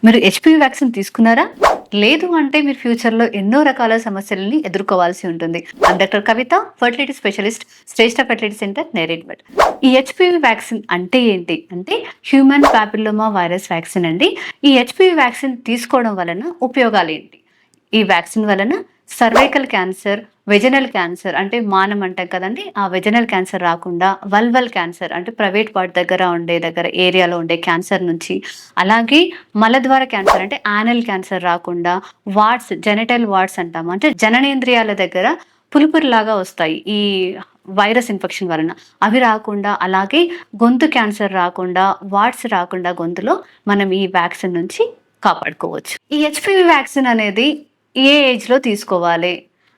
మీరు HPV vaccine తీసుకున్నారా? లేదు అంటే మీరు ఫ్యూచర్‌లో ఎన్నో రకాల సమస్యలని ఎదుర్కోవాల్సి ఉంటుంది. I'm doctor Kavitha, fertility specialist, Shreshta fertility centre, Neredmet. ఈ హెచ్‌పివి వ్యాక్సిన్ అంటే ఏంటి? అంటే హ్యూమన్ పాపిల్లోమా వైరస్ వ్యాక్సిన్ అండి. ఈ హెచ్‌పివి వ్యాక్సిన్ తీసుకోవడం వలన ఉపయోగాలేంటి? ఈ వ్యాక్సిన్ వలన సర్వైకల్ క్యాన్సర్, వెజనల్ క్యాన్సర్ అంటే మానం అంటాం కదండీ! ఆ వెజనల్ క్యాన్సర్ రాకుండా, వల్వల్ క్యాన్సర్ అంటే ప్రైవేట్ పార్ట్ దగ్గర ఏరియాలో ఉండే క్యాన్సర్ నుంచి, అలాగే మలద్వార క్యాన్సర్ అంటే యానల్ క్యాన్సర్ రాకుండా, జెనిటల్ వార్డ్స్ అంటాము. అంటే జననేంద్రియాల దగ్గర పులుపురులాగా వస్తాయి. ఈ వైరస్ ఇన్ఫెక్షన్ వలన. అవి రాకుండా, అలాగే గొంతు క్యాన్సర్ రాకుండా, వార్డ్స్ రాకుండా గొంతులో మనం ఈ వ్యాక్సిన్ నుంచి కాపాడుకోవచ్చు. ఈ హెచ్‌పివి వ్యాక్సిన్ అనేది ఏ ఏజ్‌లో తీసుకోవాలి?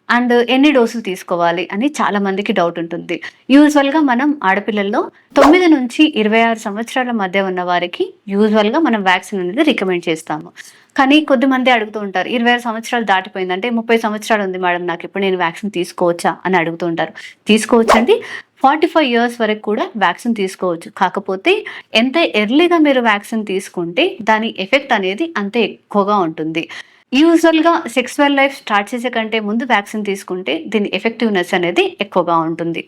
అండ్ ఎన్ని డోసులు తీసుకోవాలి అని చాలా మందికి డౌట్ ఉంటుంది. యూజువల్‌గా మనం ఆడపిల్లల్లో 9-26 సంవత్సరాల మధ్య ఉన్న వారికి యూజువల్‌గా మనం వ్యాక్సిన్ అనేది రికమెండ్ చేస్తాము. కానీ కొద్దిమంది అడుగుతూ ఉంటారు. 26 సంవత్సరాలు దాటిపోయింది. అంటే 30 సంవత్సరాలు ఉంది మేడం నాకిప్పుడు నేను వ్యాక్సిన్ తీసుకోవచ్చా? అని అడుగుతూ ఉంటారు. తీసుకోవచ్చండి. 45 ఇయర్స్ వరకు కూడా వ్యాక్సిన్ తీసుకోవచ్చు. కాకపోతే ఎంత ఎర్లీగా మీరు వ్యాక్సిన్ తీసుకుంటే దాని ఎఫెక్ట్ అనేది అంతే ఎక్కువగా ఉంటుంది. యూజువల్‌గా సెక్సువల్ లైఫ్ స్టార్ట్ చేసే కంటే ముందు వ్యాక్సిన్ తీసుకుంటే దీని ఎఫెక్టివ్‌నెస్ అనేది ఎక్కువగా ఉంటుంది.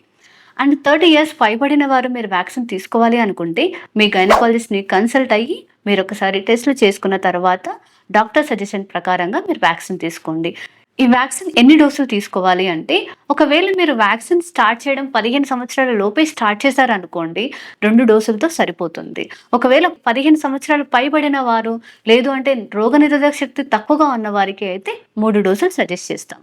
అండ్ 30 ఇయర్స్ పైబడిన వారు మీరు వ్యాక్సిన్ తీసుకోవాలి అనుకుంటే మీ గైనకాలజిస్ట్‌ని కన్సల్ట్ అయ్యి మీరొకసారి టెస్ట్‌లు చేసుకున్న తర్వాత డాక్టర్ సజెషన్ ప్రకారంగా మీరు వ్యాక్సిన్ తీసుకోండి. ఈ వ్యాక్సిన్ ఎన్ని డోసులు తీసుకోవాలి అంటే, ఒకవేళ మీరు వ్యాక్సిన్ స్టార్ట్ చేయడం 15 సంవత్సరాల లోపే స్టార్ట్ చేశారనుకోండి, 2 డోసులతో సరిపోతుంది. ఒకవేళ 15 సంవత్సరాలు పైబడిన వారు, లేదు అంటే రోగనిరోధక శక్తి తక్కువగా ఉన్న వారికి అయితే 3 డోసులు సజెస్ట్ చేస్తాం.